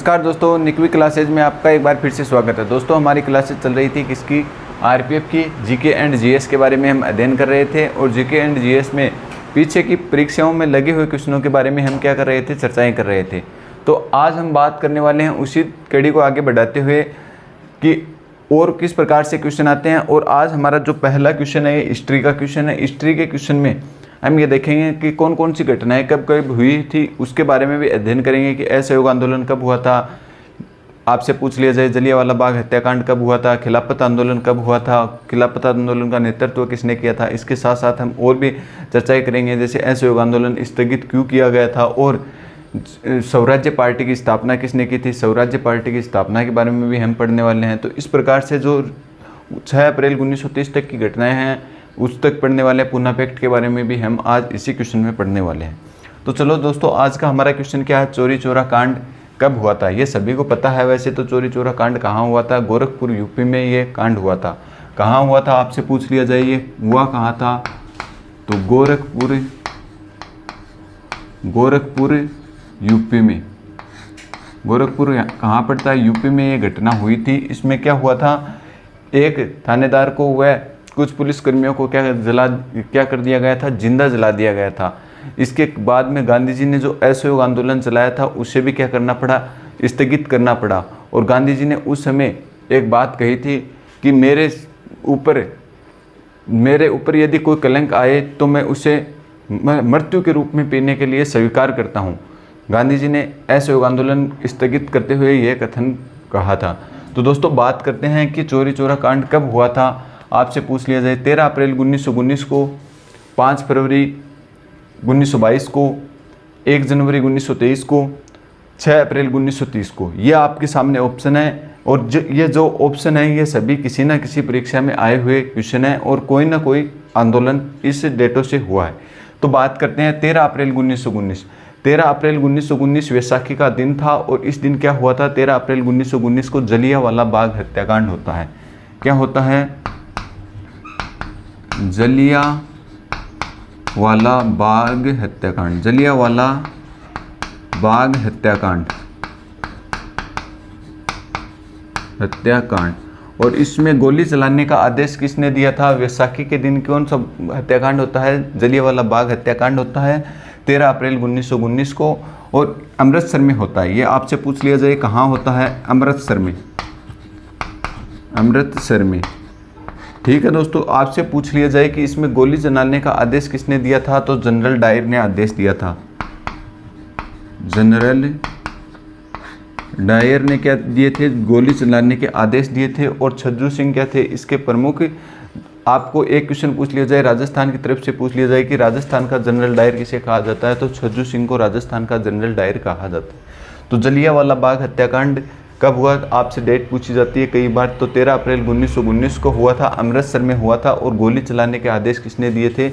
नमस्कार दोस्तों, निकवी क्लासेज में आपका एक बार फिर से स्वागत है। दोस्तों हमारी क्लासेज चल रही थी किसकी, आरपीएफ की जीके एंड जीएस के बारे में हम अध्ययन कर रहे थे और जीके एंड जीएस में पीछे की परीक्षाओं में लगे हुए क्वेश्चनों के बारे में हम क्या कर रहे थे, चर्चाएं कर रहे थे। तो आज हम बात करने वाले हैं उसी कड़ी को आगे बढ़ाते हुए कि और किस प्रकार से क्वेश्चन आते हैं। और आज हमारा जो पहला क्वेश्चन है हिस्ट्री का क्वेश्चन है। हिस्ट्री के क्वेश्चन में हम ये देखेंगे कि कौन कौन सी घटनाएं कब कब हुई थी, उसके बारे में भी अध्ययन करेंगे कि असहयोग आंदोलन कब हुआ था, आपसे पूछ लिया जाए जलियांवाला बाग हत्याकांड कब हुआ था, खिलाफत आंदोलन कब हुआ था, खिलाफत आंदोलन का नेतृत्व किसने किया था। इसके साथ साथ हम और भी चर्चाएं करेंगे, जैसे असहयोग आंदोलन स्थगित क्यों किया गया था और स्वराज्य पार्टी की स्थापना किसने की थी, स्वराज्य पार्टी की स्थापना के बारे में भी हम पढ़ने वाले हैं। तो इस प्रकार से जो 6 अप्रैल 1930 तक की घटनाएं हैं उस तक पढ़ने वाले हैं। पूना पैक्ट के बारे में भी हम आज इसी क्वेश्चन में पढ़ने वाले हैं। तो चलो दोस्तों, आज का हमारा क्वेश्चन क्या है, चौरी चौरा कांड कब हुआ था। ये सभी को पता है वैसे तो चौरी चौरा कांड कहाँ हुआ था, गोरखपुर यूपी में ये कांड हुआ था। कहाँ हुआ था आपसे पूछ लिया जाए, ये हुआ कहाँ था, तो गोरखपुर यूपी में। गोरखपुर कहाँ पड़ता है, यूपी में ये घटना हुई थी। इसमें क्या हुआ था, एक थानेदार को व कुछ पुलिसकर्मियों को क्या कर दिया गया था, जिंदा जला दिया गया था। इसके बाद में गांधी जी ने जो असहयोग आंदोलन चलाया था उसे भी क्या करना पड़ा, स्थगित करना पड़ा। और गांधी जी ने उस समय एक बात कही थी कि मेरे ऊपर यदि कोई कलंक आए तो मैं उसे मृत्यु के रूप में पीने के लिए स्वीकार करता हूँ। गांधी जी ने असहयोग आंदोलन स्थगित करते हुए यह कथन कहा था। तो दोस्तों बात करते हैं कि चौरी चौरा कांड कब हुआ था। आपसे पूछ लिया जाए 13 अप्रैल 1919 को, 5 फरवरी 1922 को, 1 जनवरी 1923 को, 6 अप्रैल 1930 को। ये आपके सामने ऑप्शन है और ये जो ऑप्शन है ये सभी किसी न किसी परीक्षा में आए हुए क्वेश्चन है और कोई ना कोई आंदोलन इस डेटों से हुआ है। तो बात करते हैं 13 अप्रैल 1919। 13 अप्रैल 1919 वैसाखी का दिन था और इस दिन क्या हुआ था, 13 अप्रैल 1919 को जलियांवाला बाग हत्याकांड होता है। क्या होता है, जलियांवाला बाग हत्याकांड। जलियांवाला बाग हत्याकांड। और इसमें गोली चलाने का आदेश किसने दिया था, वैसाखी के दिन कौन सा हत्याकांड होता है, जलियांवाला बाग हत्याकांड होता है 13 अप्रैल 1919 को और अमृतसर में होता है। ये आपसे पूछ लिया जाए कहाँ होता है, अमृतसर में। ठीक है दोस्तों, आपसे पूछ लिया जाए कि इसमें गोली चलाने का आदेश किसने दिया था, तो जनरल डायर ने आदेश दिया था। जनरल डायर ने क्या दिए थे, गोली चलाने के आदेश दिए थे। और छज्जू सिंह क्या थे इसके प्रमुख। आपको एक क्वेश्चन पूछ लिया जाए राजस्थान की तरफ से, पूछ लिया जाए कि राजस्थान का जनरल डायर किसे कहा जाता है, तो छज्जू सिंह को राजस्थान का जनरल डायर कहा जाता है। तो जलियांवाला बाग हत्याकांड कब हुआ, आपसे डेट पूछी जाती है कई बार। तो 13 अप्रैल 1919 को हुआ था, अमृतसर में हुआ था। और गोली चलाने के आदेश किसने दिए थे,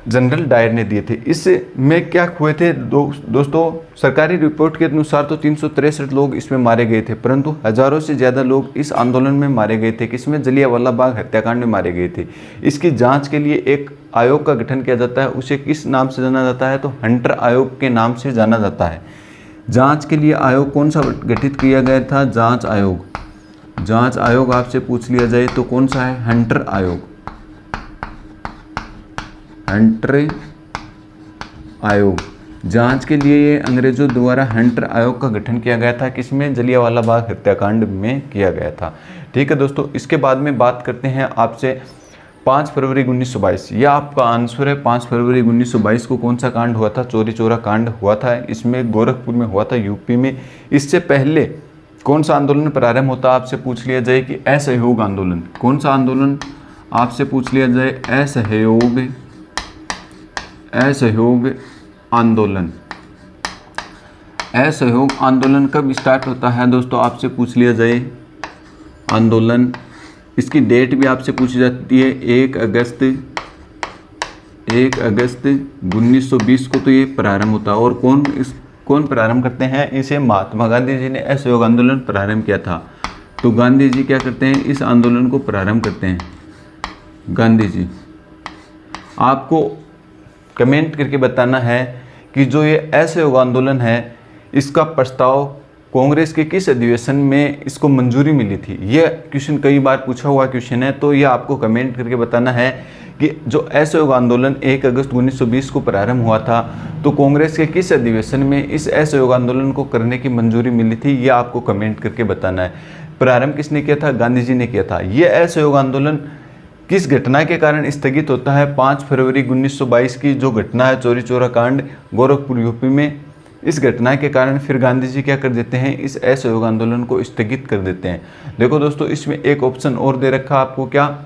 जनरल डायर ने दिए थे। इसमें क्या हुए थे दोस्तों, सरकारी रिपोर्ट के अनुसार तो 363 लोग इसमें मारे गए थे, परंतु हजारों से ज़्यादा लोग इस आंदोलन में मारे गए थे। किसमें, जलियांवाला बाग हत्याकांड में मारे गए थे। इसकी जांच के लिए एक आयोग का गठन किया जाता है। उसे किस नाम से जाना जाता है, तो हंटर आयोग के नाम से जाना जाता है। जांच के लिए आयोग कौन सा गठित किया गया था, जांच आयोग आपसे पूछ लिया जाए तो कौन सा है, हंटर आयोग। जांच के लिए ये अंग्रेजों द्वारा हंटर आयोग का गठन किया गया था। किसमें, जलियांवाला बाग हत्याकांड में किया गया था। ठीक है दोस्तों, इसके बाद में बात करते हैं आपसे 5 फरवरी 1922। यह आपका आंसर है। 5 फरवरी 1922 को कौन सा कांड हुआ था, चौरी चौरा कांड हुआ था। इसमें गोरखपुर में हुआ था, यूपी में। इससे पहले कौन सा आंदोलन प्रारंभ होता, आपसे पूछ लिया जाए कि असहयोग आंदोलन। कौन सा आंदोलन, आपसे पूछ लिया जाए असहयोग आंदोलन। असहयोग आंदोलन कब स्टार्ट होता है दोस्तों, आपसे पूछ लिया जाए आंदोलन। इसकी डेट भी आपसे पूछी जाती है, 1 अगस्त 1920 को तो ये प्रारंभ होता है। और कौन प्रारंभ करते हैं इसे, महात्मा गांधी जी ने असहयोग आंदोलन प्रारंभ किया था। तो गांधी जी क्या करते हैं, इस आंदोलन को प्रारंभ करते हैं गांधी जी। आपको कमेंट करके बताना है कि जो ये असहयोग आंदोलन है इसका प्रस्ताव कांग्रेस के किस अधिवेशन में इसको मंजूरी मिली थी? ये क्वेश्चन कई बार पूछा हुआ क्वेश्चन है, तो ये आपको कमेंट करके बताना है कि जो असहयोग आंदोलन 1 अगस्त 1920 को प्रारंभ हुआ था, तो कांग्रेस के किस अधिवेशन में इस असहयोग आंदोलन को करने की मंजूरी मिली थी? ये आपको कमेंट करके बताना है। प्रारंभ किसने किया था? गांधी जी ने किया था। ये असहयोग आंदोलन किस घटना के कारण स्थगित होता है? 5 फरवरी 1922 की जो घटना है, चौरी चौरा कांड गोरखपुर यूपी में, इस घटना के कारण फिर गांधी जी क्या कर देते हैं? इस असहयोग आंदोलन को स्थगित कर देते हैं। देखो दोस्तों, इसमें एक ऑप्शन और दे रखा आपको, क्या?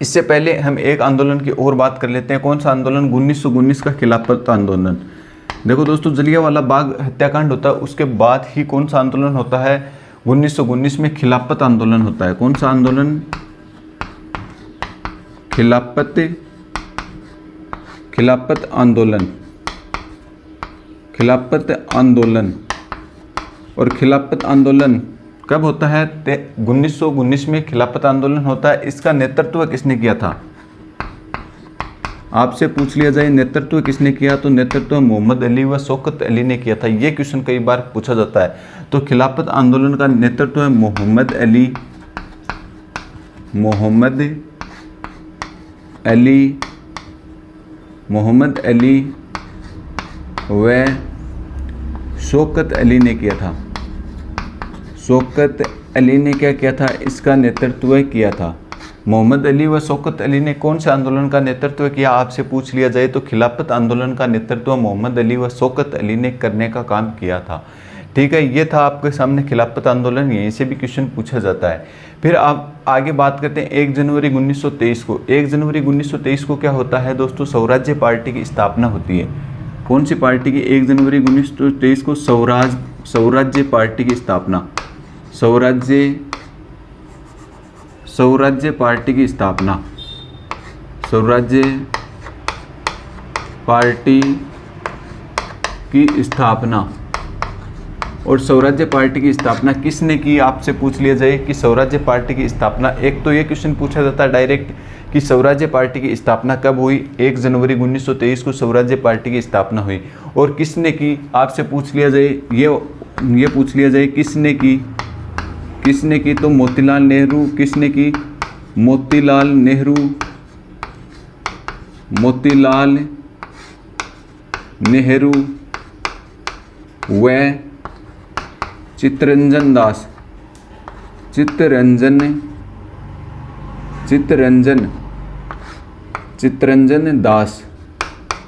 इससे पहले हम एक आंदोलन की और बात कर लेते हैं। कौन सा आंदोलन? 1919 का खिलाफत आंदोलन। देखो दोस्तों, जलियांवाला बाग हत्याकांड होता है, उसके बाद ही कौन सा आंदोलन होता है? 1919 में खिलाफत आंदोलन होता है। कौन सा आंदोलन? खिलाफत आंदोलन। खिलाफत आंदोलन। और खिलाफत आंदोलन कब होता है? 1919 में खिलाफत आंदोलन होता है। इसका नेतृत्व किसने किया था? आपसे पूछ लिया जाए नेतृत्व किसने किया, तो नेतृत्व मोहम्मद अली व शौकत अली ने किया था। ये क्वेश्चन कई बार पूछा जाता है। तो खिलाफत आंदोलन का नेतृत्व है मोहम्मद अली व शौकत अली ने किया था। शौकत अली ने क्या किया था? इसका नेतृत्व किया था। मोहम्मद अली व शौकत अली ने कौन से आंदोलन का नेतृत्व किया? आपसे पूछ लिया जाए तो खिलाफत आंदोलन का नेतृत्व मोहम्मद अली व शौकत अली ने करने का काम किया था। ठीक है, ये था आपके सामने खिलाफत आंदोलन। यहीं से भी क्वेश्चन पूछा जाता है। फिर आप आगे बात करते हैं 1 जनवरी 1923 को। 1 जनवरी 1923 को क्या होता है दोस्तों? स्वराज्य पार्टी की स्थापना होती है। कौन सी पार्टी की? 1 जनवरी 1923 को स्वराज्य पार्टी की स्थापना। स्वराज्य पार्टी की स्थापना। स्वराज्य पार्टी की स्थापना। और स्वराज्य पार्टी की स्थापना किसने की? आपसे पूछ लिया जाए कि स्वराज्य पार्टी की स्थापना, एक तो ये क्वेश्चन पूछा जाता है डायरेक्ट कि स्वराज्य पार्टी की स्थापना कब हुई? 1 जनवरी 1923 को स्वराज्य पार्टी की स्थापना हुई। और किसने की? आपसे पूछ लिया जाए, ये पूछ लिया जाए किसने की? तो मोतीलाल नेहरू। किसने की? मोतीलाल नेहरू व चित्तरंजन दास।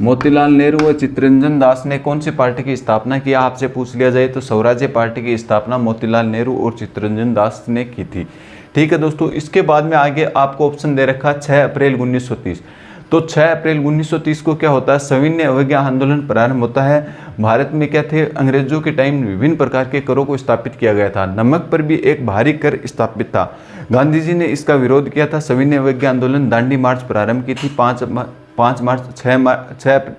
मोतीलाल नेहरू व चित्तरंजन दास ने कौन सी पार्टी की स्थापना किया? आपसे पूछ लिया जाए तो स्वराज्य पार्टी की स्थापना मोतीलाल नेहरू और चित्तरंजन दास ने की थी। ठीक है दोस्तों, इसके बाद में आगे आपको ऑप्शन दे रखा 6 अप्रैल 1930। तो 6 अप्रैल 1930 को क्या होता है? सविनय अवज्ञा आंदोलन प्रारंभ होता है। भारत में क्या थे? अंग्रेजों के टाइम विभिन्न प्रकार के करों को स्थापित किया गया था। नमक पर भी एक भारी कर स्थापित था। गांधी जी ने इसका विरोध किया था। सविनय अवज्ञा आंदोलन दांडी मार्च प्रारंभ की थी 6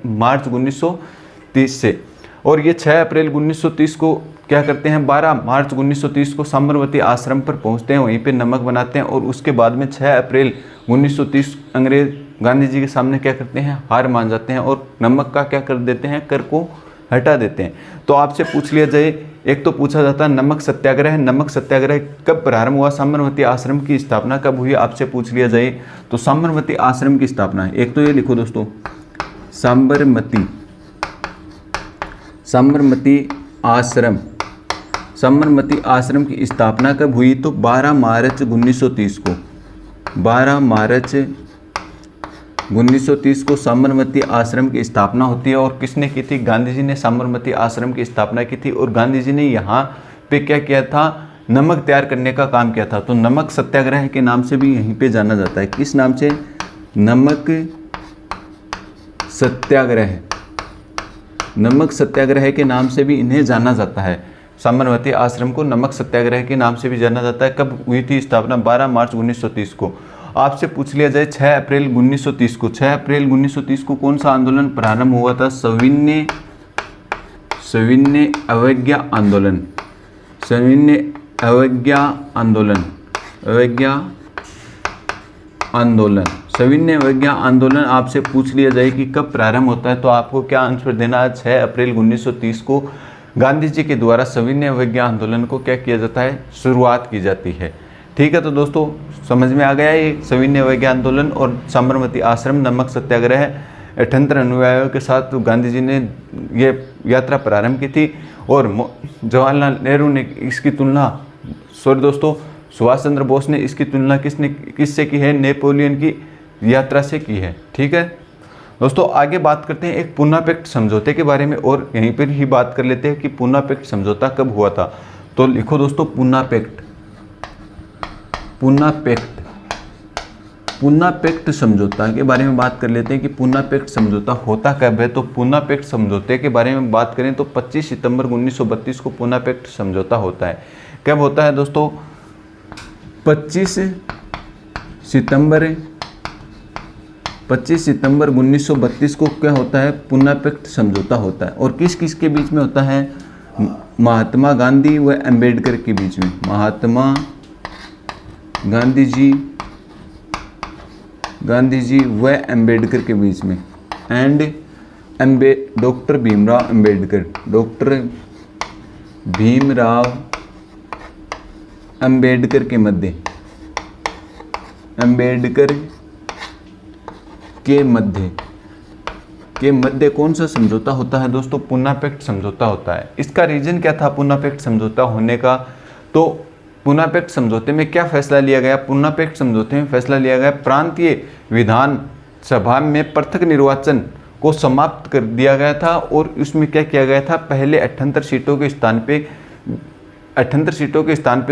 मार्च 1930 से। और ये 6 अप्रैल 1930 को क्या करते हैं? 12 मार्च 1930 को साबरमती आश्रम पर पहुंचते हैं, वहीं पे नमक बनाते हैं। और उसके बाद में 6 अप्रैल 1930 अंग्रेज गांधी जी के सामने क्या करते हैं? हार मान जाते हैं और नमक का क्या कर देते हैं? कर को हटा देते हैं। तो आपसे पूछ लिया जाए, एक तो पूछा जाता है नमक सत्याग्रह। नमक सत्याग्रह कब प्रारंभ हुआ? साबरमती आश्रम की स्थापना कब हुई? आपसे पूछ लिया जाए तो साबरमती आश्रम की स्थापना, एक तो ये लिखो दोस्तों, साबरमती आश्रम की स्थापना कब हुई? तो 12 मार्च 1930 को। 12 मार्च 1930 को साबरमती आश्रम की स्थापना होती है। और किसने की थी? गांधी जी ने साबरमती आश्रम की स्थापना की थी। और गांधी जी ने यहाँ पे क्या किया था? नमक तैयार करने का काम किया था। तो नमक सत्याग्रह के नाम से भी यहीं पे जाना जाता है। किस नाम से? नमक सत्याग्रह। नमक सत्याग्रह के नाम से भी इन्हें जाना जाता है। साबरमती आश्रम को नमक सत्याग्रह के नाम से भी जाना जाता है। कब हुई थी स्थापना? 12 मार्च 1930 को। आपसे पूछ लिया जाए 6 अप्रैल 1930 को। 6 अप्रैल 1930 को कौन सा आंदोलन प्रारंभ हुआ था? सविनय अवज्ञा आंदोलन। सविनय अवज्ञा आंदोलन। सविनय अवज्ञा आंदोलन आपसे पूछ लिया जाए कि कब प्रारंभ होता है, तो आपको क्या आंसर देना है? 6 अप्रैल 1930 को गांधी जी के द्वारा सविनय अवज्ञा आंदोलन को क्या किया जाता है, शुरुआत की जाती है। ठीक है, तो दोस्तों समझ में आ गया ये सविनय अवज्ञा आंदोलन और साबरमती आश्रम नमक सत्याग्रह 78 अनुयायियों के साथ गांधी जी ने ये यात्रा प्रारंभ की थी। और जवाहरलाल नेहरू ने इसकी तुलना, सॉरी दोस्तों, सुभाष चंद्र बोस ने इसकी तुलना किससे की है, नेपोलियन की यात्रा से की है। ठीक है दोस्तों, आगे बात करते हैं एक पूना पैक्ट समझौते के बारे में, और यहीं पर ही बात कर लेते हैं कि पूना पैक्ट समझौता कब हुआ था। तो लिखो दोस्तों Poona pact, Poona pact, Poona pact समझौता के बारे में बात कर लेते हैं कि पूना पैक्ट समझौता होता कब है। तो पूना पैक्ट समझौते के बारे में बात करें तो 25 सितंबर 1932 को पूना पैक्ट समझौता होता है। कब होता है दोस्तों, 25 सितंबर 1932 को क्या होता है, पूना पैक्ट समझौता होता है। और किस किस के बीच में होता है, महात्मा गांधी व अंबेडकर के बीच में, महात्मा गांधी जी व अंबेडकर के बीच में, and doctor Bhimrao Ambedkar, doctor Bhimrao Ambedkar के मध्य, अंबेडकर के मध्य कौन सा समझौता होता है दोस्तों, पूना पैक्ट समझौता होता है। इसका रीजन क्या था पूना पैक्ट समझौता होने का, तो पूना पैक्ट समझौते में क्या फैसला लिया गया, पूना पैक्ट समझौते में फैसला लिया गया प्रांतीय विधान सभा में पृथक निर्वाचन को समाप्त कर दिया गया था। और उसमें क्या किया गया था, पहले 78 सीटों के स्थान पे 71 सीटों के स्थान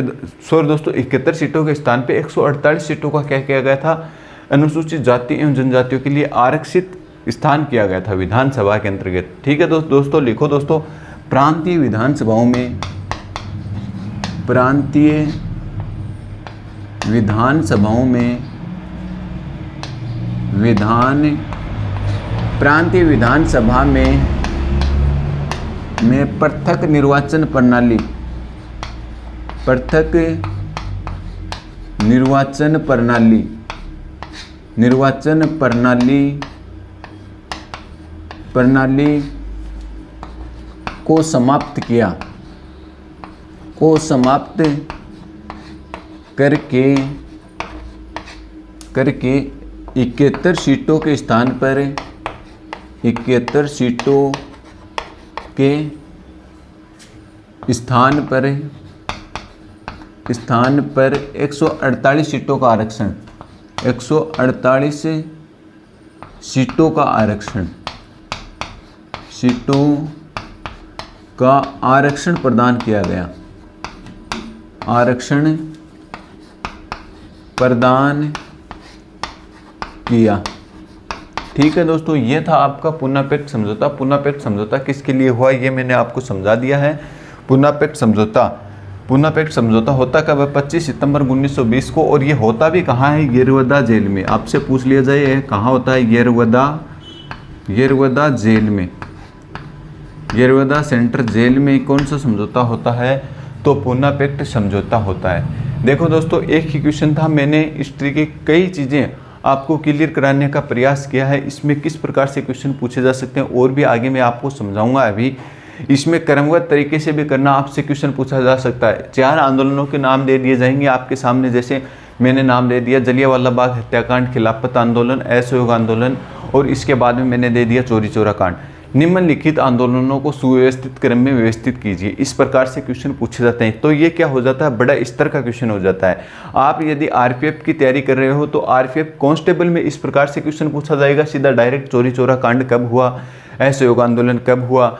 पे 148 सीटों का क्या किया गया था, अनुसूचित जाति एवं जनजातियों के लिए आरक्षित स्थान किया गया था विधानसभा के अंतर्गत। ठीक है दोस्तों, लिखो दोस्तों, प्रांतीय विधानसभाओं में, प्रांतीय विधानसभा में पृथक निर्वाचन प्रणाली को समाप्त करके 71 सीटों के स्थान पर 148 सीटों का आरक्षण, 148 सीटों का आरक्षण प्रदान किया गया, आरक्षण प्रदान किया। ठीक है दोस्तों, ये था आपका पूना पैक्ट समझौता। पूना पैक्ट समझौता किसके लिए हुआ ये मैंने आपको समझा दिया है। पूना पैक्ट समझौता होता कब है, 25 सितंबर 1920 को। और ये होता भी कहाँ है, येरवदा जेल में। आपसे पूछ लिया जाए ये कहाँ होता है, येरवदा जेल में, येरवदा सेंट्रल जेल में कौन सा समझौता होता है, तो पूना पैक्ट समझौता होता है। देखो दोस्तों, एक ही क्वेश्चन था, मैंने हिस्ट्री की कई चीज़ें आपको क्लियर कराने का प्रयास किया है। इसमें किस प्रकार से क्वेश्चन पूछे जा सकते हैं और भी आगे मैं आपको समझाऊंगा। अभी इसमें क्रमबद्ध तरीके से भी करना, आपसे क्वेश्चन पूछा जा सकता है। 4 आंदोलनों के नाम दे दिए जाएंगे आपके सामने, जैसे मैंने नाम दे दिया जलियांवाला बाग हत्याकांड, खिलाफत आंदोलन, असहयोग आंदोलन, और इसके बाद में मैंने दे दिया चोरी चौरा कांड। निम्नलिखित आंदोलनों को सुव्यवस्थित क्रम में व्यवस्थित कीजिए। इस प्रकार से क्वेश्चन पूछे जाते हैं। तो ये क्या हो जाता है, बड़ा स्तर का क्वेश्चन हो जाता है। आप यदि आरपीएफ की तैयारी कर रहे हो तो आरपीएफ कांस्टेबल में इस प्रकार से क्वेश्चन पूछा जाएगा सीधा डायरेक्ट, चोरी चौरा कांड कब हुआ, असहयोग आंदोलन कब हुआ,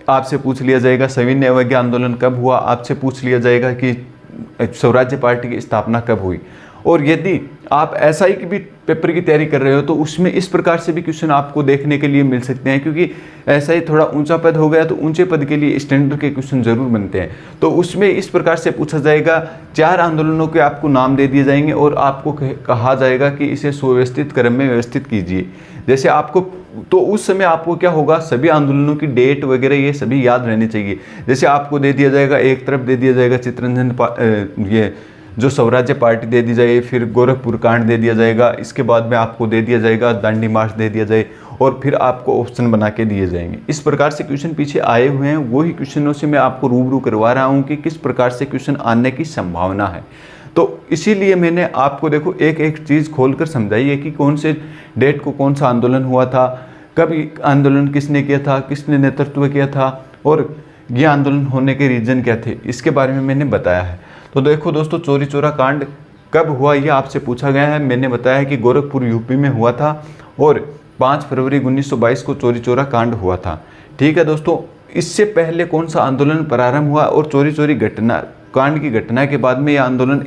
आपसे पूछ लिया जाएगा सविनय अवज्ञा आंदोलन कब हुआ, आपसे पूछ लिया जाएगा कि स्वराज्य पार्टी की स्थापना कब हुई। और यदि आप एसआई की भी पेपर की तैयारी कर रहे हो तो उसमें इस प्रकार से भी क्वेश्चन आपको देखने के लिए मिल सकते हैं, क्योंकि एसआई थोड़ा ऊंचा पद हो गया तो ऊंचे पद के लिए स्टैंडर्ड के क्वेश्चन जरूर बनते हैं। तो उसमें इस प्रकार से पूछा जाएगा, 4 आंदोलनों के आपको नाम दे दिए जाएंगे और आपको कहा जाएगा कि इसे सुव्यवस्थित क्रम में व्यवस्थित कीजिए। जैसे आपको, तो उस समय आपको क्या होगा, सभी आंदोलनों की डेट वगैरह ये सभी याद रहनी चाहिए। जैसे आपको दे दिया जाएगा, एक तरफ दे दिया जाएगा चित्तरंजन ये जो स्वराज्य पार्टी दे दी जाए, फिर गोरखपुर कांड दे दिया जाएगा, इसके बाद में आपको दे दिया जाएगा दांडी मार्च दे दिया जाए, और फिर आपको ऑप्शन बना के दिए जाएंगे। इस प्रकार से क्वेश्चन पीछे आए हुए हैं, वही क्वेश्चनों से मैं आपको रूबरू करवा रहा हूँ कि किस प्रकार से क्वेश्चन आने की संभावना है। तो इसीलिए मैंने आपको देखो एक एक चीज़ खोलकर समझाई है कि कौन से डेट को कौन सा आंदोलन हुआ था, कब आंदोलन किसने किया था, किसने नेतृत्व किया था और ये आंदोलन होने के रीजन क्या थे, इसके बारे में मैंने बताया है। तो देखो दोस्तों, चौरी चौरा कांड कब हुआ ये आपसे पूछा गया है। मैंने बताया है कि गोरखपुर यूपी में हुआ था और 5 फरवरी 1922 को चौरी चौरा कांड हुआ था। ठीक है दोस्तों, इससे पहले कौन सा आंदोलन प्रारंभ हुआ और चौरी चौरी घटना कांड की घटना के बाद में यह आंदोलन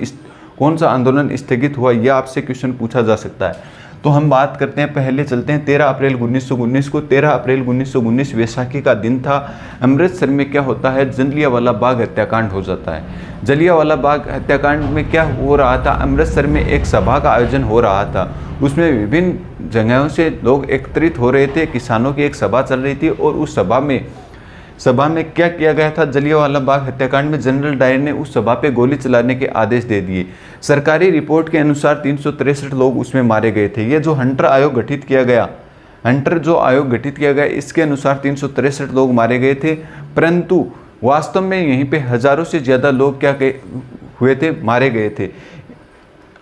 कौन सा आंदोलन स्थगित हुआ, यह आपसे क्वेश्चन पूछा जा सकता है। तो हम बात करते हैं, पहले चलते हैं 13 अप्रैल 1919 को। 13 अप्रैल 1919 वैसाखी का दिन था। अमृतसर में क्या होता है, जलियांवाला बाग हत्याकांड हो जाता है। जलियांवाला बाग हत्याकांड में क्या हो रहा था, अमृतसर में एक सभा का आयोजन हो रहा था। उसमें विभिन्न जगहों से लोग एकत्रित हो रहे थे, किसानों की एक सभा चल रही थी और उस सभा में क्या किया गया था, जलियांवाला बाग हत्याकांड में जनरल डायर ने उस सभा पे गोली चलाने के आदेश दे दिए। सरकारी रिपोर्ट के अनुसार 363 लोग उसमें मारे गए थे। ये जो हंटर आयोग गठित किया गया, इसके अनुसार 363 लोग मारे गए थे, परंतु वास्तव में यहीं पे हजारों से ज़्यादा लोग क्या हुए थे, मारे गए थे।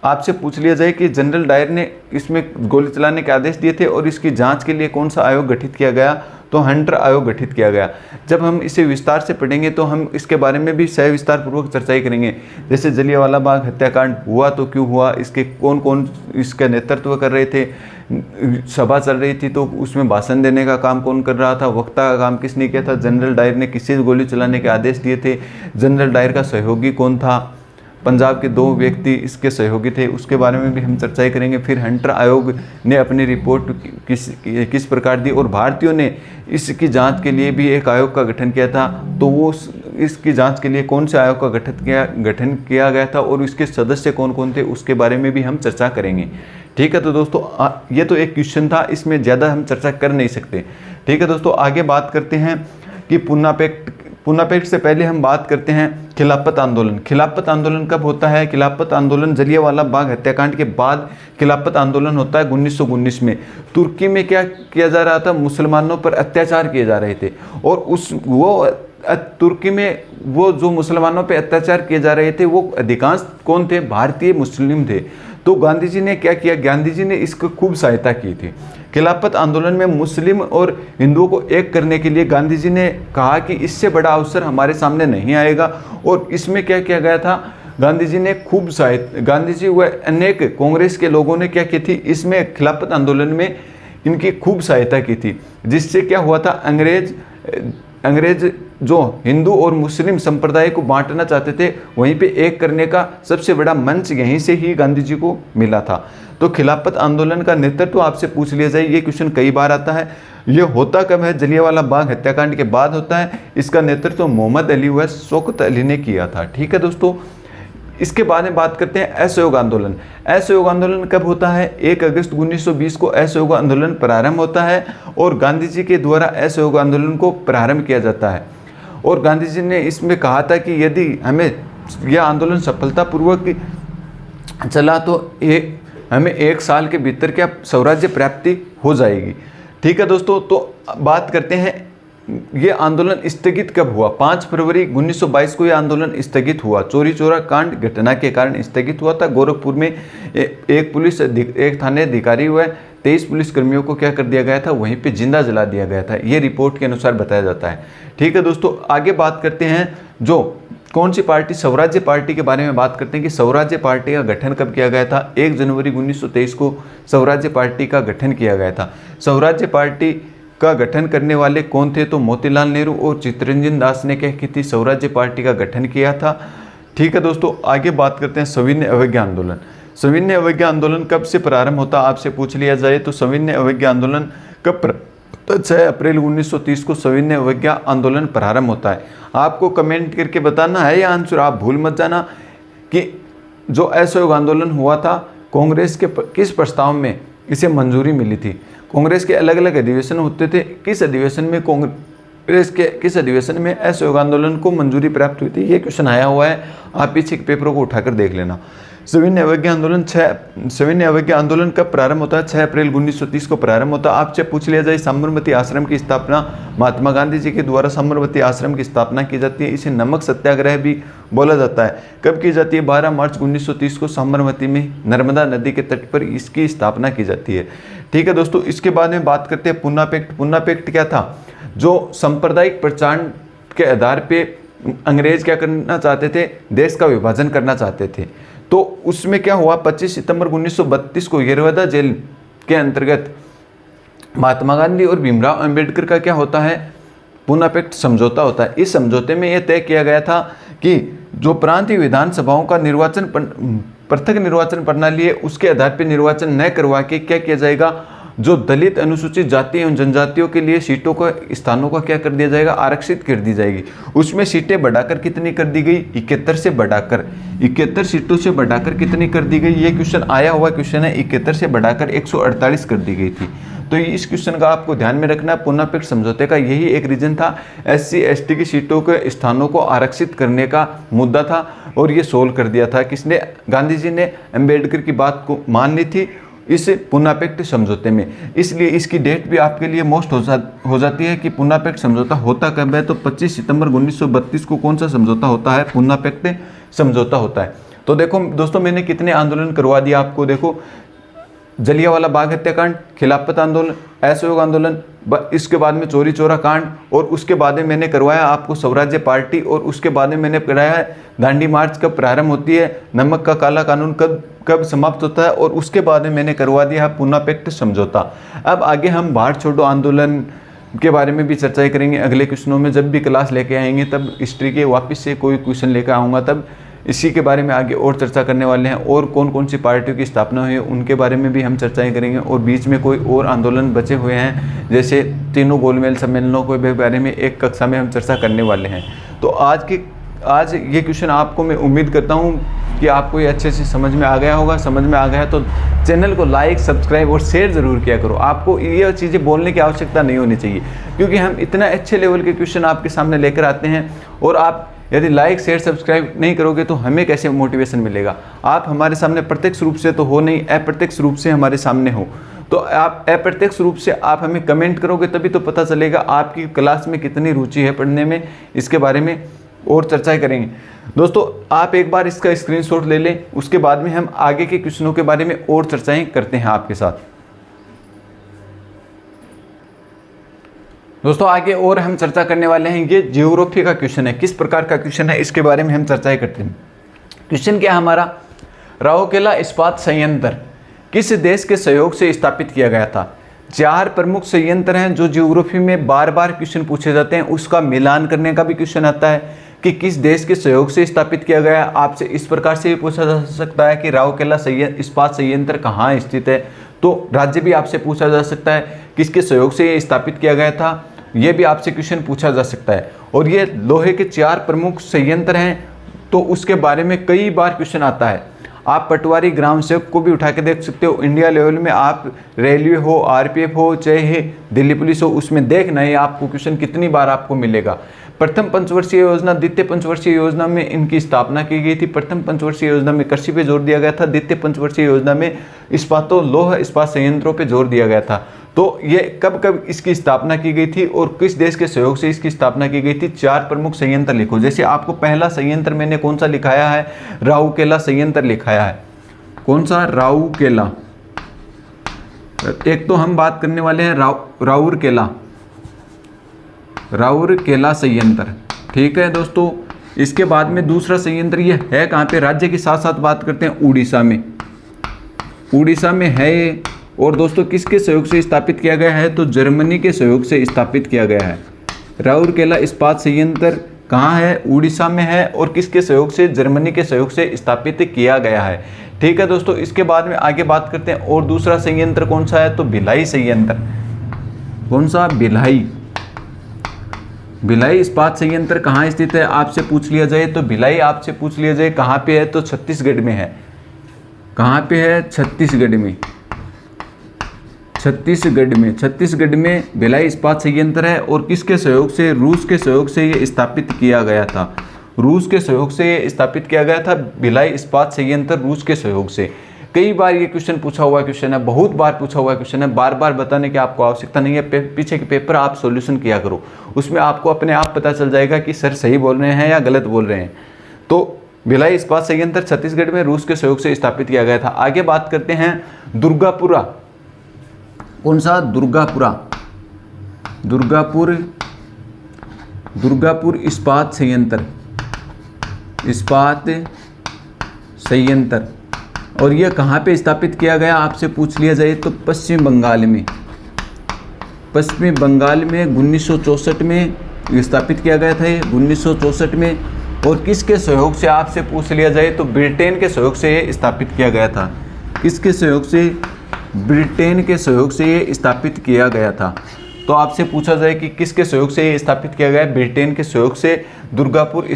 आपसे पूछ लिया जाए कि जनरल डायर ने इसमें गोली चलाने के आदेश दिए थे और इसकी जांच के लिए कौन सा आयोग गठित किया गया, तो हंटर आयोग गठित किया गया। जब हम इसे विस्तार से पढ़ेंगे तो हम इसके बारे में भी सविस्तार पूर्वक चर्चा करेंगे। जैसे जलियांवाला बाग हत्याकांड हुआ तो क्यों हुआ, इसके कौन कौन इसका नेतृत्व कर रहे थे, सभा चल रही थी तो उसमें भाषण देने का काम कौन कर रहा था, वक्ता का काम किसने किया था, जनरल डायर ने किसी गोली चलाने के आदेश दिए थे, जनरल डायर का सहयोगी कौन था, पंजाब के 2 व्यक्ति इसके सहयोगी थे, उसके बारे में भी हम चर्चा करेंगे। फिर हंटर आयोग ने अपनी रिपोर्ट किस प्रकार दी और भारतीयों ने इसकी जांच के लिए भी एक आयोग का गठन किया था। तो वो इसकी जांच के लिए कौन से आयोग का गठन किया गया था और इसके सदस्य कौन कौन थे, उसके बारे में भी हम चर्चा करेंगे। ठीक है, तो दोस्तों ये तो एक क्वेश्चन था, इसमें ज़्यादा हम चर्चा कर नहीं सकते। ठीक है दोस्तों, आगे बात करते हैं कि पूना पैक्ट से पहले हम बात करते हैं खिलाफत आंदोलन। खिलाफत आंदोलन कब होता है, खिलाफत आंदोलन जलियांवाला बाग हत्याकांड के बाद खिलाफत आंदोलन होता है 1919 में। तुर्की में क्या किया जा रहा था, मुसलमानों पर अत्याचार किए जा रहे थे और तुर्की में वो जो मुसलमानों पर अत्याचार किए जा रहे थे वो अधिकांश कौन थे, भारतीय मुस्लिम थे। तो गांधी जी ने क्या किया, गांधी जी ने इसको खूब सहायता की थी। खिलाफत आंदोलन में मुस्लिम और हिंदुओं को एक करने के लिए गांधी जी ने कहा कि इससे बड़ा अवसर हमारे सामने नहीं आएगा और इसमें क्या किया गया था, गांधी जी ने खूब गांधी जी व अनेक कांग्रेस के लोगों ने क्या की थी, इसमें खिलाफत आंदोलन में इनकी खूब सहायता की थी। जिससे क्या हुआ था, अंग्रेज जो हिंदू और मुस्लिम संप्रदाय को बांटना चाहते थे, वहीं पे एक करने का सबसे बड़ा मंच यहीं से ही गांधी जी को मिला था। तो खिलाफत आंदोलन का नेतृत्व आपसे पूछ लिया जाए, ये क्वेश्चन कई बार आता है। ये होता कब है, जलियांवाला बाग हत्याकांड के बाद होता है। इसका नेतृत्व मोहम्मद अली व शौकत अली ने किया था। ठीक है दोस्तों, इसके बाद में बात करते हैं असहयोग आंदोलन। असहयोग आंदोलन कब होता है, 1 अगस्त 1920 को असहयोग आंदोलन प्रारंभ होता है और गांधी जी के द्वारा असहयोग आंदोलन को प्रारंभ किया जाता है। और गांधी जी ने इसमें कहा था कि यदि हमें यह आंदोलन सफलतापूर्वक चला तो हमें 1 साल के भीतर क्या स्वराज्य प्राप्ति हो जाएगी। ठीक है दोस्तों, तो बात करते हैं ये आंदोलन स्थगित कब हुआ। 5 फरवरी 1922 को यह आंदोलन स्थगित हुआ। चौरी चौरा कांड घटना के कारण स्थगित हुआ था। गोरखपुर में एक थाने अधिकारी व 23 पुलिसकर्मियों को क्या कर दिया गया था, वहीं पे जिंदा जला दिया गया था। ये रिपोर्ट के अनुसार बताया जाता है। ठीक है दोस्तों, आगे बात करते हैं जो कौन सी पार्टी, स्वराज्य पार्टी के बारे में बात करते हैं कि स्वराज्य पार्टी का गठन कब किया गया था। 1 जनवरी 1923 को स्वराज्य पार्टी का गठन किया गया था। स्वराज्य पार्टी का गठन करने वाले कौन थे, तो मोतीलाल नेहरू और चित्तरंजन दास ने क्या की थी, स्वराज्य पार्टी का गठन किया था। ठीक है दोस्तों, आगे बात करते हैं सविनय अवज्ञा आंदोलन। सविनय अवज्ञा आंदोलन कब से प्रारंभ होता, आपसे पूछ लिया जाए तो सविनय अवज्ञा आंदोलन कब 6 अप्रैल 1930 को सविनय अवज्ञा आंदोलन प्रारंभ होता है। आपको कमेंट करके बताना है या आंसर, आप भूल मत जाना कि जो असहयोग आंदोलन हुआ था कांग्रेस के किस प्रस्ताव में इसे मंजूरी मिली थी। कांग्रेस के अलग अलग अधिवेशन होते थे, किस अधिवेशन में कांग्रेस के किस अधिवेशन में असहयोग आंदोलन को मंजूरी प्राप्त हुई थी, ये क्वेश्चन आया हुआ है। आप पीछे के पेपरों को उठाकर देख लेना। सविनय अवज्ञा आंदोलन कब प्रारंभ होता है? 6 अप्रैल 1930 को प्रारंभ होता है। आपसे पूछ लिया जाए साबरमती आश्रम की स्थापना, महात्मा गांधी जी के द्वारा साबरमती आश्रम की स्थापना की जाती है। इसे नमक सत्याग्रह भी बोला जाता है। कब की जाती है? 12 मार्च 1930 को साबरमती में नर्मदा नदी के तट पर इसकी स्थापना की जाती है। ठीक है दोस्तों, इसके बाद में बात करते हैं पूना पैक्ट। पूना पैक्ट क्या था? जो सांप्रदायिक पहचान के आधार पे अंग्रेज क्या करना चाहते थे? देश का विभाजन करना चाहते थे। तो उसमें क्या हुआ? 25 सितंबर 1932 को यरवदा जेल के अंतर्गत महात्मा गांधी और भीमराव अंबेडकर का क्या होता है? पूना पैक्ट समझौता होता है। इस समझौते में यह तय किया गया था कि जो प्रांतीय विधानसभाओं का निर्वाचन पृथक निर्वाचन प्रणाली है, उसके आधार पर निर्वाचन न करवा के क्या किया जाएगा? जो दलित अनुसूचित जाति एवं जनजातियों के लिए सीटों को, स्थानों को क्या कर दिया जाएगा? आरक्षित कर दी जाएगी। उसमें सीटें बढ़ाकर कितनी कर दी गई? 71 से बढ़ाकर 71 सीटों से बढ़ाकर कितनी कर दी गई? ये क्वेश्चन आया हुआ क्वेश्चन है। 71 से बढ़ाकर 148 कर दी गई थी। तो इस क्वेश्चन का आपको ध्यान में रखना है। पूना पैक्ट समझौते का यही एक रीजन था, SC ST की सीटों के स्थानों को आरक्षित करने का मुद्दा था और ये सोल्व कर दिया था। किसने? गांधी जी ने अम्बेडकर की बात को मान ली थी इस पूना पैक्ट समझौते में। इसलिए इसकी डेट भी आपके लिए मोस्ट हो जाती है कि पूना पैक्ट समझौता होता कब है? तो 25 सितंबर 1932 को कौन सा समझौता होता है? पूना पैक्ट समझौता होता है। तो देखो दोस्तों, मैंने कितने आंदोलन करवा दिया आपको। देखो, जलियांवाला बाग हत्याकांड, खिलाफत आंदोलन, असहयोग आंदोलन, इसके बाद में चोरी चोरा कांड, और उसके बाद में मैंने करवाया आपको स्वराज्य पार्टी, और उसके बाद में मैंने कराया है दांडी मार्च कब प्रारंभ होती है, नमक का काला कानून कब समाप्त होता है, और उसके बाद में मैंने करवा दिया है पूना पैक्ट समझौता। अब आगे हम भारत छोड़ो आंदोलन के बारे में भी चर्चाएं करेंगे अगले क्वेश्चनों में। जब भी क्लास लेके आएंगे तब हिस्ट्री के वापस से कोई क्वेश्चन लेकर आऊँगा, तब इसी के बारे में आगे और चर्चा करने वाले हैं। और कौन कौन सी पार्टियों की स्थापना हुई है उनके बारे में भी हम चर्चाएं करेंगे। और बीच में कोई और आंदोलन बचे हुए हैं, जैसे तीनों गोलमेल सम्मेलनों के बारे में एक कक्षा में हम चर्चा करने वाले हैं। तो आज ये क्वेश्चन आपको मैं उम्मीद करता हूँ कि आपको ये अच्छे से समझ में आ गया होगा। समझ में आ गया तो चैनल को लाइक, सब्सक्राइब और शेयर ज़रूर किया करो। आपको ये चीज़ें बोलने की आवश्यकता नहीं होनी चाहिए, क्योंकि हम इतना अच्छे लेवल के क्वेश्चन आपके सामने लेकर आते हैं। और आप यदि लाइक, शेयर, सब्सक्राइब नहीं करोगे तो हमें कैसे मोटिवेशन मिलेगा? आप हमारे सामने प्रत्यक्ष रूप से तो हो नहीं, अप्रत्यक्ष रूप से हमारे सामने हो। तो आप अप्रत्यक्ष रूप से आप हमें कमेंट करोगे तभी तो पता चलेगा आपकी क्लास में कितनी रुचि है पढ़ने में। इसके बारे में और चर्चाएं करेंगे। दोस्तों, आप एक बार इसका स्क्रीनशॉट ले लें, उसके बाद में हम आगे के क्वेश्चनों के बारे में और चर्चाएं करते हैं आपके साथ। दोस्तों, आगे और हम चर्चा करने वाले हैं, ये ज्योग्राफी का क्वेश्चन है। किस प्रकार का क्वेश्चन है इसके बारे में हम चर्चाएं करते हैं। क्वेश्चन क्या है हमारा? राउरकेला इस्पात संयंत्र किस देश के सहयोग से स्थापित किया गया था? 4 प्रमुख संयंत्र हैं जो ज्योग्राफी में बार बार क्वेश्चन पूछे जाते हैं, उसका मिलान करने का भी क्वेश्चन आता है कि किस देश के सहयोग से स्थापित किया गया है। आपसे इस प्रकार से भी पूछा जा सकता है कि राउरकेला इस्पात संयंत्र कहाँ स्थित है, तो राज्य भी आपसे पूछा जा सकता है। किसके सहयोग से ये स्थापित किया गया था, ये भी आपसे क्वेश्चन पूछा जा सकता है। और ये लोहे के 4 प्रमुख संयंत्र हैं, तो उसके बारे में कई बार क्वेश्चन आता है। आप पटवारी ग्राम सेवक को भी उठा के देख सकते हो। इंडिया लेवल में आप रेलवे हो, RPF हो, चाहे दिल्ली पुलिस हो, उसमें देखना है आपको क्वेश्चन कितनी बार आपको मिलेगा। प्रथम पंचवर्षीय योजना, द्वितीय पंचवर्षीय योजना में इनकी स्थापना की गई थी। प्रथम पंचवर्षीय योजना में कृषि पे जोर दिया गया था, द्वितीय पंचवर्षीय योजना में लौह इस्पात संयंत्रों पे जोर दिया गया था। तो ये कब कब इसकी स्थापना की गई थी और किस देश के सहयोग से इसकी स्थापना की गई थी? 4 प्रमुख संयंत्र लिखो। जैसे आपको पहला संयंत्र मैंने कौन सा लिखाया है? राउरकेला संयंत्र लिखाया है। कौन सा? राउरकेला। एक तो हम बात करने वाले हैं राउरकेला संयंत्र, ठीक है दोस्तों। इसके बाद में दूसरा संयंत्र ये है कहाँ पे? राज्य के साथ साथ बात करते हैं उड़ीसा में है ये। और दोस्तों, किसके सहयोग से स्थापित किया गया है? तो जर्मनी के सहयोग से स्थापित किया गया है। राउरकेला इस्पात संयंत्र कहाँ है? उड़ीसा में है। और किसके सहयोग से? जर्मनी के सहयोग से स्थापित किया गया है। ठीक है दोस्तों, इसके बाद में आगे बात करते हैं। और दूसरा संयंत्र कौन सा है? तो भिलाई संयंत्र। कौन सा? भिलाई इस्पात संयंत्र कहाँ स्थित है आपसे पूछ लिया जाए तो भिलाई आपसे पूछ लिया जाए कहाँ पे है? तो छत्तीसगढ़ में है। कहाँ पे है? छत्तीसगढ़ में भिलाई इस्पात संयंत्र है। और किसके सहयोग से? रूस के सहयोग से ये स्थापित किया गया था। रूस के सहयोग से ये स्थापित किया गया था। भिलाई इस्पात संयंत्र रूस के सहयोग से। कई बार ये क्वेश्चन पूछा हुआ क्वेश्चन है, बहुत बार पूछा हुआ क्वेश्चन है, बार बार बताने की आपको आवश्यकता नहीं है। पीछे के पेपर आप सॉल्यूशन किया करो, उसमें आपको अपने आप पता चल जाएगा कि सर सही बोल रहे हैं या गलत बोल रहे हैं। तो भिलाई इस्पात संयंत्र छत्तीसगढ़ में रूस के सहयोग से स्थापित किया गया था। आगे बात करते हैं दुर्गापुरा। कौन सा? दुर्गापुरा। दुर्गापुर इस्पात संयंत्र, इस्पात संयंत्र। और यह कहाँ पे स्थापित किया गया आपसे पूछ लिया जाए तो पश्चिम बंगाल में। पश्चिमी बंगाल में 1964 में स्थापित किया गया था ये, 1964 में। और किसके सहयोग से आपसे पूछ लिया जाए तो ब्रिटेन के सहयोग से ये स्थापित किया गया था। किसके सहयोग से? ब्रिटेन के सहयोग से ये स्थापित किया गया था। तो आपसे पूछा जाए कि किसके सहयोग से ये स्थापित किया गया? ब्रिटेन के सहयोग से दुर्गापुर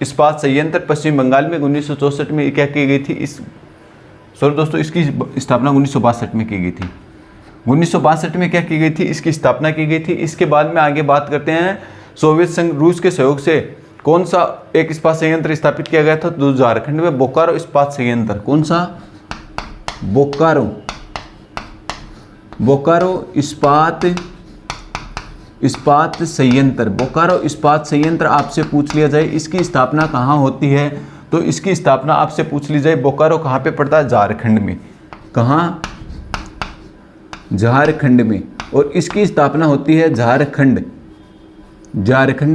इस्पात संयंत्र पश्चिम बंगाल में 1964 में क्या की गई थी? दोस्तों इसकी स्थापना 1962 में की गई थी। 1962 में क्या की गई थी? इसकी स्थापना की गई थी। इसके बाद में आगे बात करते हैं सोवियत संघ रूस के सहयोग से कौन सा एक इस्पात संयंत्र स्थापित किया गया था? तो झारखंड में बोकारो इस्पात संयंत्र। कौन सा? बोकारो इस्पात संयंत्र। बोकारो इस्पात संयंत्र आपसे पूछ लिया जाए इसकी स्थापना कहाँ होती है? तो इसकी स्थापना आपसे पूछ ली जाए बोकारो कहाँ पे पड़ता है? झारखंड में। कहाँ? झारखंड में। और इसकी स्थापना होती है झारखंड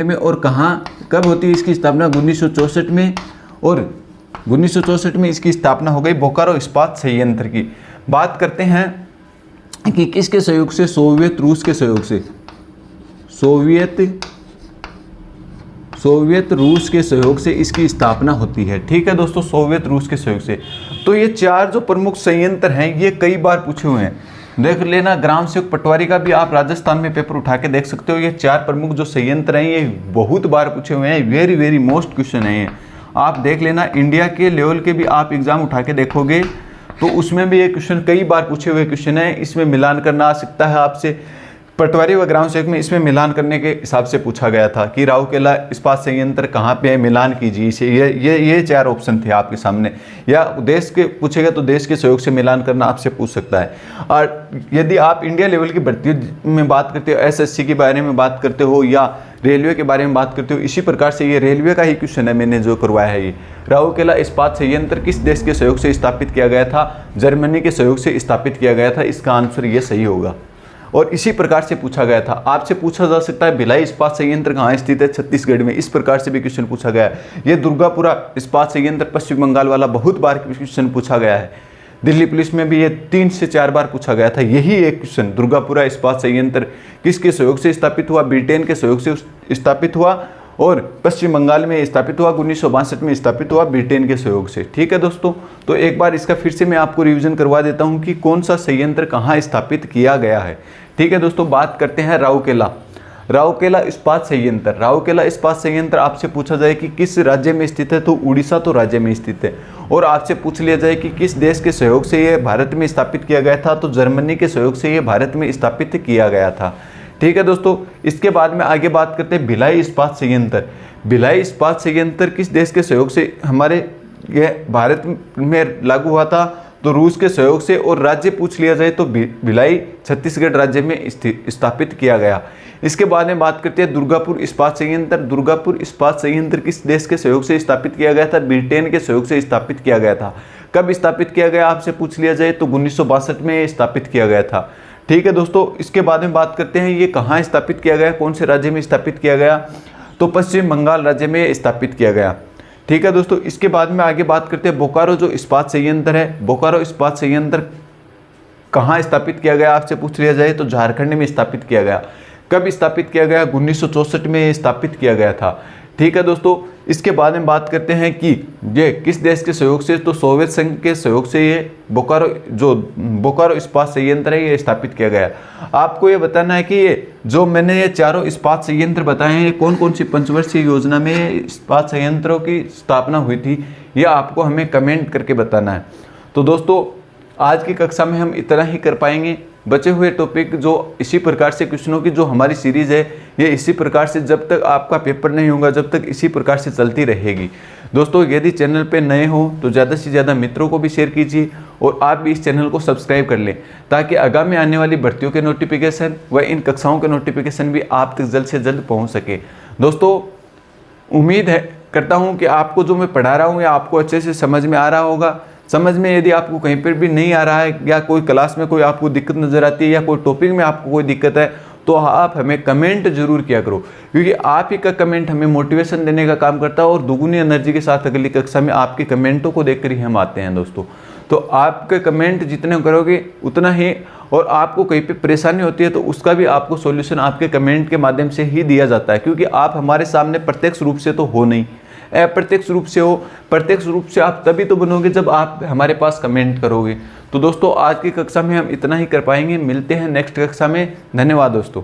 में। और कहाँ कब होती है इसकी स्थापना? 1964 में। और 1964 में इसकी स्थापना हो गई बोकारो इस्पात संयंत्र की। बात करते हैं कि किसके सहयोग से? सोवियत रूस के सहयोग से। सोवियत रूस के सहयोग से इसकी स्थापना होती है। ठीक है दोस्तों, सोवियत रूस के सहयोग से। तो ये चार जो प्रमुख संयंत्र हैं ये कई बार पूछे हुए हैं। देख लेना, ग्राम सेवक पटवारी का भी आप राजस्थान में पेपर उठा के देख सकते हो। ये चार प्रमुख जो संयंत्र हैं ये बहुत बार पूछे हुए हैं। वेरी वेरी मोस्ट क्वेश्चन है ये, आप देख लेना। इंडिया के लेवल के भी आप एग्जाम उठा के देखोगे तो उसमें भी ये क्वेश्चन कई बार पूछे हुए क्वेश्चन है। इसमें मिलान करना आ सकता है आपसे। पटवारी व ग्राम सेवक में इसमें मिलान करने के हिसाब से पूछा गया था कि राउरकेला इस्पात संयंत्र कहाँ पे है, मिलान कीजिए इसे। ये चार ऑप्शन थे आपके सामने। या देश के पूछेगा तो देश के सहयोग से मिलान करना आपसे पूछ सकता है। और यदि आप इंडिया लेवल की भर्ती में बात करते हो, एसएससी के बारे में बात करते हो या रेलवे के बारे में बात करते हो, इसी प्रकार से ये रेलवे का ही क्वेश्चन है मैंने जो करवाया है। ये राउरकेला इस्पात संयंत्र किस देश के सहयोग से स्थापित किया गया था? जर्मनी के सहयोग से स्थापित किया गया था। इसका आंसर ये सही होगा। और इसी प्रकार से पूछा गया था। आपसे पूछा जा सकता है भिलाई इस्पात संयंत्र कहाँ स्थित है? छत्तीसगढ़ में। इस प्रकार से भी क्वेश्चन पूछा गया है। ये दुर्गापुरा इस्पात संयंत्र पश्चिम बंगाल वाला बहुत बार क्वेश्चन पूछा गया है। दिल्ली पुलिस में भी ये 3 से 4 बार पूछा गया था यही एक क्वेश्चन। दुर्गापुरा इस्पात संयंत्र किसके सहयोग से स्थापित हुआ? ब्रिटेन के सहयोग से स्थापित हुआ और पश्चिम बंगाल में स्थापित हुआ। 1962 में स्थापित हुआ ब्रिटेन के सहयोग से। ठीक है दोस्तों, तो एक बार इसका फिर से मैं आपको रिवीजन करवा देता हूं कि कौन सा संयंत्र कहाँ स्थापित किया गया है। ठीक है दोस्तों, बात करते हैं राउरकेला इस्पात संयंत्र। राउरकेला इस्पात संयंत्र आपसे पूछा जाए कि किस राज्य में स्थित है? तो उड़ीसा तो राज्य में स्थित है। और आपसे पूछ लिया जाए कि किस देश के सहयोग से ये भारत में स्थापित किया गया था? तो जर्मनी के सहयोग से ये भारत में स्थापित किया गया था। ठीक है दोस्तों, इसके बाद में आगे बात करते हैं भिलाई इस्पात संयंत्र। भिलाई इस्पात संयंत्र किस देश के सहयोग से हमारे ये भारत में लागू हुआ था? तो रूस के सहयोग से। और राज्य पूछ लिया जाए तो भिलाई छत्तीसगढ़ राज्य में स्थापित किया गया। इसके बाद में बात करते हैं दुर्गापुर इस्पात संयंत्र। दुर्गापुर इस्पात संयंत्र किस देश के सहयोग से स्थापित किया गया था? ब्रिटेन के सहयोग से स्थापित किया गया था। कब स्थापित किया गया आपसे पूछ लिया जाए तो 1962 में स्थापित किया गया था। ठीक है दोस्तों, इसके बाद में बात करते हैं ये कहाँ स्थापित किया गया, कौन से राज्य में स्थापित किया गया? तो पश्चिम बंगाल राज्य में स्थापित किया गया। ठीक है दोस्तों, इसके बाद में आगे बात करते हैं बोकारो जो इस्पात संयंत्र है। बोकारो इस्पात संयंत्र कहाँ स्थापित किया गया आपसे पूछ लिया जाए तो झारखंड में स्थापित किया गया। कब स्थापित किया गया? 1964 में स्थापित किया गया था। ठीक है दोस्तों, इसके बाद में बात करते हैं कि ये किस देश के सहयोग से? तो सोवियत संघ के सहयोग से ये बोकारो इस्पात संयंत्र है ये स्थापित किया गया। आपको ये बताना है कि ये जो मैंने ये चारों इस्पात संयंत्र बताए हैं ये कौन कौन सी पंचवर्षीय योजना में इस्पात संयंत्रों की स्थापना हुई थी, ये आपको हमें कमेंट करके बताना है। तो दोस्तों आज की कक्षा में हम इतना ही कर पाएंगे। बचे हुए टॉपिक जो इसी प्रकार से क्वेश्चनों की जो हमारी सीरीज़ है, ये इसी प्रकार से जब तक आपका पेपर नहीं होगा, जब तक इसी प्रकार से चलती रहेगी। दोस्तों यदि चैनल पे नए हो तो ज़्यादा से ज़्यादा मित्रों को भी शेयर कीजिए और आप भी इस चैनल को सब्सक्राइब कर लें, ताकि आगामी आने वाली भर्तियों के नोटिफिकेशन व इन कक्षाओं के नोटिफिकेशन भी आप तक जल्द से जल्द पहुँच सके। दोस्तों उम्मीद करता हूँ कि आपको जो मैं पढ़ा रहा हूँ या आपको अच्छे से समझ में आ रहा होगा। समझ में यदि आपको कहीं पर भी नहीं आ रहा है या कोई क्लास में कोई आपको दिक्कत नज़र आती है या कोई टॉपिक में आपको कोई दिक्कत है, तो आप हमें कमेंट जरूर किया करो, क्योंकि आप ही का कमेंट हमें मोटिवेशन देने का काम करता है और दुगुनी एनर्जी के साथ अगली कक्षा में आपके कमेंटों को देखकर ही हम आते हैं। दोस्तों तो आपके कमेंट जितने करोगे उतना ही, और आपको कहीं पे परेशानी होती है तो उसका भी आपको सॉल्यूशन आपके कमेंट के माध्यम से ही दिया जाता है, क्योंकि आप हमारे सामने प्रत्यक्ष रूप से तो हो नहीं, अप्रत्यक्ष रूप से हो। प्रत्यक्ष रूप से आप तभी तो बनोगे जब आप हमारे पास कमेंट करोगे। तो दोस्तों आज की कक्षा में हम इतना ही कर पाएंगे, मिलते हैं नेक्स्ट कक्षा में। धन्यवाद दोस्तों।